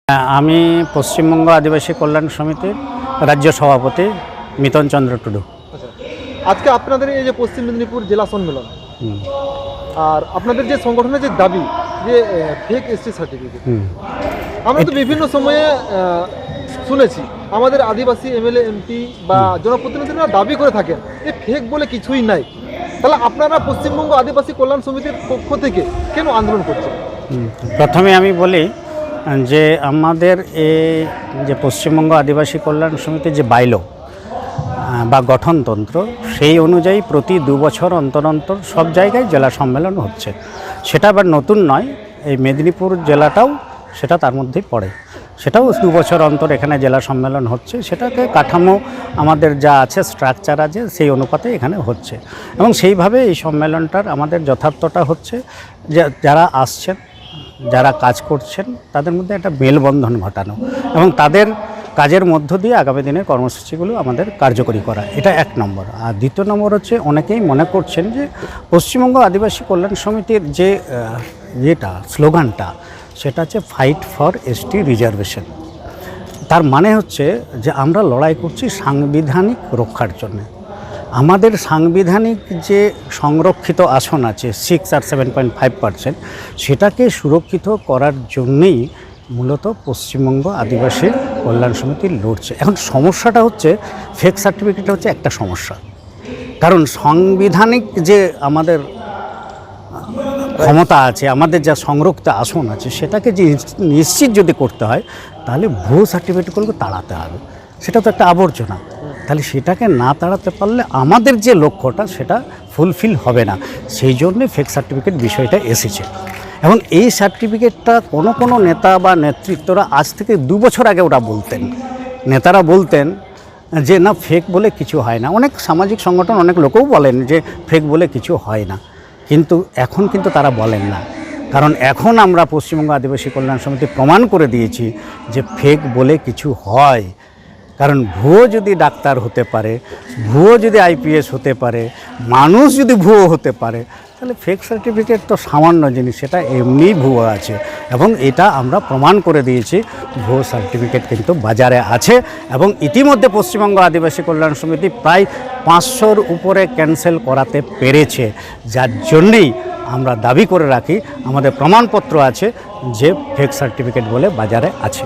আমি পশ্চিমবঙ্গ আদিবাসী কল্যাণ সমিতির রাজ্য সভাপতি মিতন চন্দ্র টুডু। আচ্ছা, আজকে আপনাদের এই যে পশ্চিম মেদিনীপুর জেলা সম্মেলন আর আপনাদের যে সংগঠনের যে দাবি যে ফেক এসটি সার্টিফিকেট, আমরা তো বিভিন্ন সময়ে শুনেছি আমাদের আদিবাসী এমএলএ এমপি বা জনপ্রতিনিধিরা দাবি করে থাকেন যে ফেক বলে কিছুই নাই। তাহলে আপনারা পশ্চিমবঙ্গ আদিবাসী কল্যাণ সমিতির পক্ষ থেকে কেন আন্দোলন করছেন? প্রথমে আমি বলি যে আমাদের এই যে পশ্চিমবঙ্গ আদিবাসী কল্যাণ সমিতির যে বাইলো বা গঠনতন্ত্র, সেই অনুযায়ী প্রতি 2 বছর অন্তর অন্তর সব জায়গায় জেলা সম্মেলন হচ্ছে। সেটা আবার নতুন নয়, এই মেদিনীপুর জেলাটাও সেটা তার মধ্যেই পড়ে। সেটাও 2 বছর অন্তর এখানে জেলা সম্মেলন হচ্ছে। সেটাকে কাঠামো আমাদের যা আছে, স্ট্রাকচার আছে, সেই অনুপাতে এখানে হচ্ছে এবং সেইভাবে এই সম্মেলনটার আমাদের যথার্থটা হচ্ছে যে যারা আসছেন, যারা কাজ করছেন, তাদের মধ্যে একটা মেলবন্ধন ঘটানো এবং তাদের কাজের মধ্য দিয়ে আগামী দিনের কর্মসূচিগুলো আমাদের কার্যকরী করা, এটা 1 নম্বর। আর 2 নম্বর হচ্ছে, অনেকেই মনে করছেন যে পশ্চিমবঙ্গ আদিবাসী কল্যাণ সমিতির যে যেটা স্লোগানটা, সেটা হচ্ছে ফাইট ফর এসটি রিজার্ভেশন। তার মানে হচ্ছে যে আমরা লড়াই করছি সাংবিধানিক রক্ষার জন্য। আমাদের সাংবিধানিক যে সংরক্ষিত আসন আছে 6 আর 7.5%, সেটাকে সুরক্ষিত করার জন্যেই মূলত পশ্চিমবঙ্গ আদিবাসী কল্যাণ সমিতি লড়ছে। এখন সমস্যাটা হচ্ছে ফেক সার্টিফিকেট হচ্ছে একটা সমস্যা, কারণ সাংবিধানিক যে আমাদের ক্ষমতা আছে, আমাদের যা সংরক্ষিত আসন আছে, সেটাকে যে নিশ্চিত যদি করতে হয়, তাহলে ভুয়ো সার্টিফিকেটগুলোকে তাড়াতে হবে। সেটা তো একটা আবর্জনা। তাহলে সেটাকে না তাড়াতে পারলে আমাদের যে লক্ষ্যটা, সেটা ফুলফিল হবে না। সেই জন্যে ফেক সার্টিফিকেট বিষয়টা এসেছে। এবং এই সার্টিফিকেটটা কোনো নেতা বা নেতৃত্বরা আজ থেকে 2 বছর আগে ওরা বলতেন, নেতারা বলতেন যে না, ফেক বলে কিছু হয় না। অনেক সামাজিক সংগঠন, অনেক লোকও বলেন যে ফেক বলে কিছু হয় না, কিন্তু এখন কিন্তু তারা বলেন না। কারণ এখন আমরা পশ্চিমবঙ্গ আদিবাসী কল্যাণ সমিতি প্রমাণ করে দিয়েছি যে ফেক বলে কিছু হয়। কারণ ভুয়ো যদি ডাক্তার হতে পারে, ভুয়ো যদি আইপিএস হতে পারে, মানুষ যদি ভুয়ো হতে পারে, তাহলে ফেক সার্টিফিকেট তো সামান্য জিনিস, সেটা এমনিই ভুয়ো আছে। এবং এটা আমরা প্রমাণ করে দিয়েছি, ভুয়ো সার্টিফিকেট কিন্তু বাজারে আছে। এবং ইতিমধ্যে পশ্চিমবঙ্গ আদিবাসী কল্যাণ সমিতি প্রায় 500-র উপরে ক্যান্সেল করাতে পেরেছে, যার জন্যেই আমরা দাবি করে রাখি, আমাদের প্রমাণপত্র আছে যে ফেক সার্টিফিকেট বলে বাজারে আছে।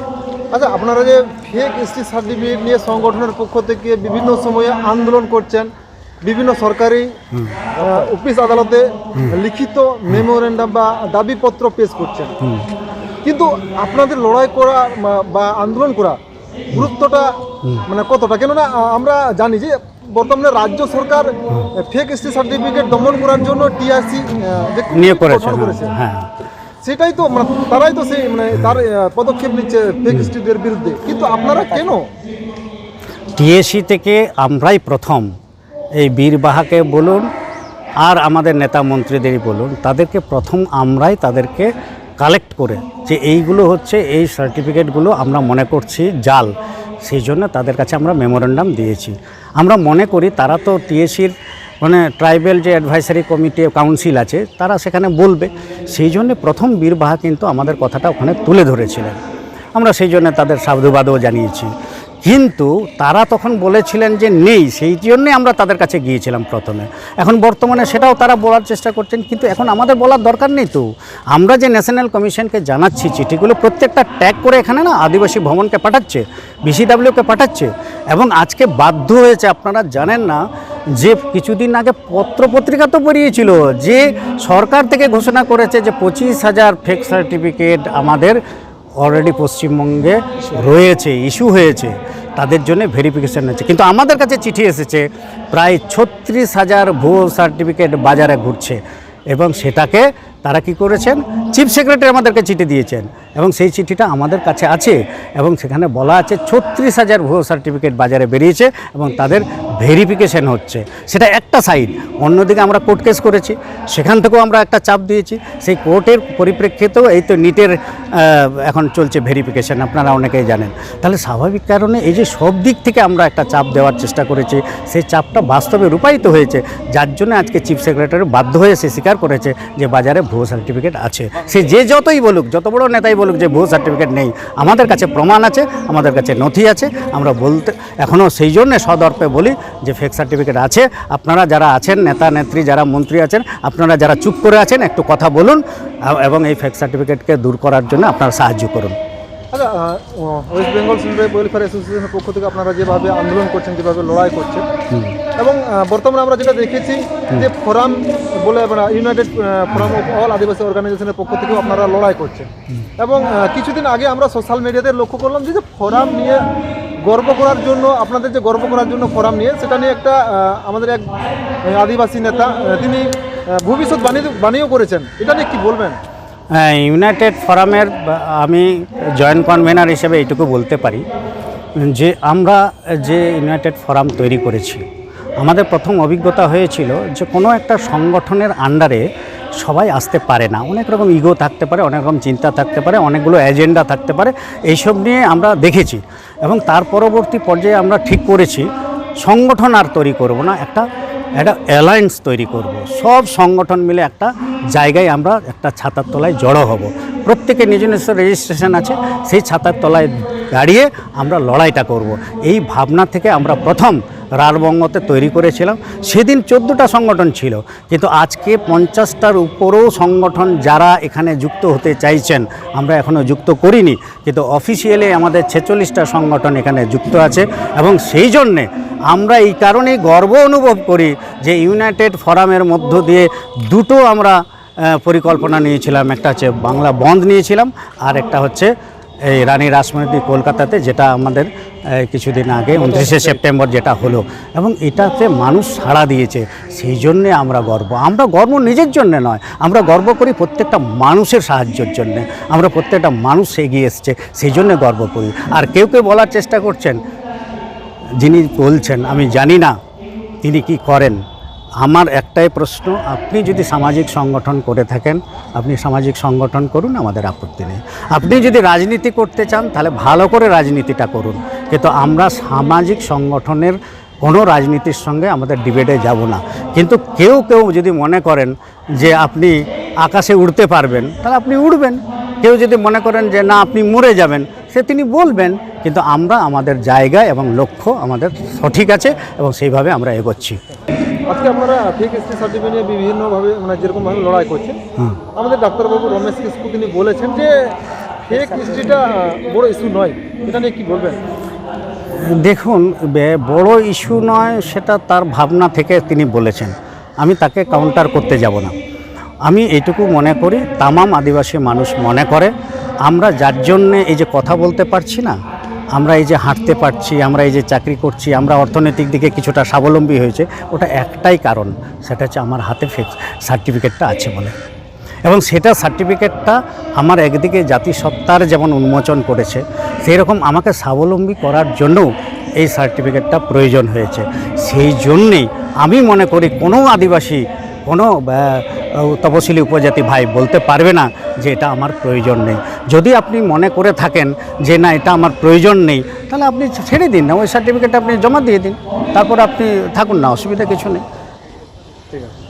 আচ্ছা, আপনারা যে ফেক এসটি সার্টিফিকেট নিয়ে সংগঠনের পক্ষ থেকে বিভিন্ন সময়ে আন্দোলন করছেন, বিভিন্ন সরকারি অফিস আদালতে লিখিত মেমোরেন্ডাম বা দাবিপত্র পেশ করছেন, কিন্তু আপনাদের লড়াই করা বা আন্দোলন করা গুরুত্বটা মানে কতটা? কেননা আমরা জানি যে বর্তমানে রাজ্য সরকার ফেক এসটি সার্টিফিকেট দমন করার জন্য টিআরসি নিয়ে করেছে। হ্যাঁ, সেটাই তো তারাই তো সেই তার পদক্ষেপ নিচ্ছে ফেক এসটিদের বিরুদ্ধে, কিন্তু আপনারা কেন? টিএসসি থেকে আমরাই প্রথম, এই বীরবাহাকে বলুন আর আমাদের নেতা মন্ত্রীদেরই বলুন, তাদেরকে প্রথম আমরাই তাদেরকে কালেক্ট করে যে এইগুলো হচ্ছে, এই সার্টিফিকেটগুলো আমরা মনে করছি জাল, সেই জন্য তাদের কাছে আমরা মেমোরেন্ডাম দিয়েছি। আমরা মনে করি তারা তো টিএসসির ট্রাইবেল যে অ্যাডভাইসারি কমিটি কাউন্সিল আছে, তারা সেখানে বলবে। সেই জন্যে প্রথম বীরবাহা কিন্তু আমাদের কথাটা ওখানে তুলে ধরেছিলেন। আমরা সেই জন্য তাদের সাধুবাদও জানিয়েছি, কিন্তু তারা তখন বলেছিলেন যে নেই, সেই জন্যে আমরা তাদের কাছে গিয়েছিলাম প্রথমে। এখন বর্তমানে সেটাও তারা বলার চেষ্টা করছেন, কিন্তু এখন আমাদের বলার দরকার নেই তো। আমরা যে ন্যাশনাল কমিশনকে জানাচ্ছি চিঠিগুলো, প্রত্যেকটা ট্যাগ করে এখানে না আদিবাসী ভবনকে পাঠাচ্ছে, বিসিডাব্লিউকে পাঠাচ্ছে। এবং আজকে বাধ্য হয়েছে, আপনারা জানেন না যে কিছুদিন আগে পত্রপত্রিকা তো বেরিয়েছিল যে সরকার থেকে ঘোষণা করেছে যে 25,000 ফেক সার্টিফিকেট আমাদের অলরেডি পশ্চিমবঙ্গে রয়েছে, ইস্যু হয়েছে, তাদের জন্য ভেরিফিকেশান হচ্ছে। কিন্তু আমাদের কাছে চিঠি এসেছে প্রায় 36,000 ভুয়ো সার্টিফিকেট বাজারে ঘুরছে। এবং সেটাকে তারা কি করেছেন, চিফ সেক্রেটারি আমাদেরকে চিঠি দিয়েছেন এবং সেই চিঠিটা আমাদের কাছে আছে এবং সেখানে বলা আছে 36,000 ভুয়ো সার্টিফিকেট বাজারে বেরিয়েছে এবং তাদের ভেরিফিকেশন হচ্ছে। সেটা একটা সাইড। অন্যদিকে আমরা কোর্ট কেস করেছি, সেখান থেকেও আমরা একটা চাপ দিয়েছি। সেই কোর্টের পরিপ্রেক্ষিতেও এই তো নিটের এখন চলছে ভেরিফিকেশন, আপনারা অনেকেই জানেন। তাহলে স্বাভাবিক কারণে এই যে সব দিক থেকে আমরা একটা চাপ দেওয়ার চেষ্টা করেছি, সেই চাপটা বাস্তবে রূপায়িত হয়েছে, যার জন্য আজকে চিফ সেক্রেটারি বাধ্য হয়ে সে স্বীকার করেছে যে বাজারে ভুয়ো সার্টিফিকেট আছে। সে যে যতই বলুক, যত বড় নেতাই বলুক যে ভুয়ো সার্টিফিকেট নেই, আমাদের কাছে প্রমাণ আছে, আমাদের কাছে নথি আছে। আমরা বলতে এখনও সেই জন্যে সদর্পে বলি যে ফেক সার্টিফিকেট আছে। আপনারা যারা আছেন, নেতা নেত্রী যারা মন্ত্রী আছেন, আপনারা যারা চুপ করে আছেন, একটু কথা বলুন এবং এই ফেক সার্টিফিকেটকে দূর করার জন্য আপনারা সাহায্য করুন। আচ্ছা, ওয়েস্ট বেঙ্গল চিলড্রেন ওয়েলফেয়ার অ্যাসোসিয়েশনের পক্ষ থেকে আপনারা যেভাবে আন্দোলন করছেন, যেভাবে লড়াই করছেন, এবং বর্তমানে আমরা যেটা দেখেছি যে ফোরাম বলে ইউনাইটেড ফোরাম অফ অল আদিবাসী অর্গানাইজেশনের পক্ষ থেকেও আপনারা লড়াই করছেন। এবং কিছুদিন আগে আমরা সোশ্যাল মিডিয়াতে লক্ষ্য করলাম যে ফোরাম নিয়ে গর্ব করার জন্য, আপনাদের যে গর্ব করার জন্য ফোরাম নিয়ে, সেটা নিয়ে একটা আমাদের এক আদিবাসী নেতা তিনি ভবিষ্যৎ বাণীও করেছেন। এটা নিয়ে কী বলবেন? ইউনাইটেড ফোরামের আমি জয়েন্ট কনভেনার হিসেবে এইটুকু বলতে পারি যে আমরা যে ইউনাইটেড ফোরাম তৈরি করেছি, আমাদের প্রথম অভিজ্ঞতা হয়েছিল যে কোনো একটা সংগঠনের আন্ডারে সবাই আসতে পারে না। অনেক রকম ইগো থাকতে পারে, অনেক রকম চিন্তা থাকতে পারে, অনেকগুলো এজেন্ডা থাকতে পারে। এইসব নিয়ে আমরা দেখেছি এবং তার পরবর্তী পর্যায়ে আমরা ঠিক করেছি সংগঠন আর তৈরি করব না, একটা অ্যালায়েন্স তৈরি করব। সব সংগঠন মিলে একটা জায়গায় আমরা একটা ছাতার তলায় জড়ো হব। প্রত্যেকে নিজ নিজস্ব রেজিস্ট্রেশন আছে, সেই ছাতার তলায় দাঁড়িয়ে আমরা লড়াইটা করব। এই ভাবনা থেকে আমরা প্রথম রারবঙ্গতে তৈরি করেছিলাম। সেদিন 14টা সংগঠন ছিল, কিন্তু আজকে 50টার উপরেও সংগঠন যারা এখানে যুক্ত হতে চাইছেন, আমরা এখনও যুক্ত করিনি, কিন্তু অফিসিয়ালি আমাদের 46টা সংগঠন এখানে যুক্ত আছে। এবং সেই জন্যে আমরা এই কারণেই গর্ব অনুভব করি যে ইউনাইটেড ফোরামের মধ্য দিয়ে দুটো আমরা পরিকল্পনা নিয়েছিলাম। একটা হচ্ছে বাংলা বন্ধ নিয়েছিলাম, আর একটা হচ্ছে এই রানী রাসমণি কলকাতাতে, যেটা আমাদের কিছুদিন আগে 29শে সেপ্টেম্বর যেটা হলো, এবং এটাতে মানুষ সাড়া দিয়েছে। সেই জন্যে আমরা গর্ব নিজের জন্য নয়, আমরা গর্ব করি প্রত্যেকটা মানুষের সাহায্যের জন্যে। আমরা প্রত্যেকটা মানুষ এগিয়ে এসছে, সেই জন্যে গর্ব করি। আর কেউ কেউ বলার চেষ্টা করছেন, যিনি বলছেন আমি জানি না তিনি কি করেন। আমার একটাই প্রশ্ন, আপনি যদি সামাজিক সংগঠন করে থাকেন, আপনি সামাজিক সংগঠন করুন, আমাদের আপত্তি নেই। আপনি যদি রাজনীতি করতে চান, তাহলে ভালো করে রাজনীতিটা করুন, কিন্তু আমরা সামাজিক সংগঠনের কোনো রাজনীতির সঙ্গে আমাদের ডিবেটে যাব না। কিন্তু কেউ কেউ যদি মনে করেন যে আপনি আকাশে উড়তে পারবেন, তাহলে আপনি উড়বেন। কেউ যদি মনে করেন যে না আপনি মরে যাবেন, সে তিনি বলবেন। কিন্তু আমরা আমাদের জায়গা এবং লক্ষ্য আমাদের সঠিক আছে এবং সেইভাবে আমরা এগোচ্ছি। আজকে আপনারা ফেক এসটি সার্টিফিকেট নিয়ে বিভিন্নভাবে যেরকমভাবে লড়াই করছেন, আমাদের ডাক্তারবাবু রমেশ কিসকু তিনি বলেছেন যে ফেক এসটিটা বড় ইস্যু নয়। এটা নিয়ে কী বলবেন? দেখুন, বড় ইস্যু নয় সেটা তার ভাবনা থেকে তিনি বলেছেন, আমি তাকে কাউন্টার করতে যাব না। আমি এইটুকু মনে করি, তামাম আদিবাসী মানুষ মনে করে আমরা যার জন্যে এই যে কথা বলতে পারছি না, আমরা এই যে হাঁটতে পারছি, আমরা এই যে চাকরি করছি, আমরা অর্থনৈতিক দিকে কিছুটা স্বাবলম্বী হয়েছে, ওটা একটাই কারণ, সেটা হচ্ছে আমার হাতে ফেক সার্টিফিকেটটা আছে বলে। এবং সেটা সার্টিফিকেটটা আমার একদিকে জাতিসত্তার যেমন উন্মোচন করেছে, সেই রকম আমাকে স্বাবলম্বী করার জন্যও এই সার্টিফিকেটটা প্রয়োজন হয়েছে। সেই জন্যেই আমি মনে করি কোনো আদিবাসী, কোনো তপশিলি উপজাতি ভাই বলতে পারবে না যে এটা আমার প্রয়োজন নেই। যদি আপনি মনে করে থাকেন যে না এটা আমার প্রয়োজন নেই, তাহলে আপনি ছেড়ে দিন না, ওই সার্টিফিকেট আপনি জমা দিয়ে দিন, তারপর আপনি থাকুন না, অসুবিধা কিছু নেই। ঠিক আছে।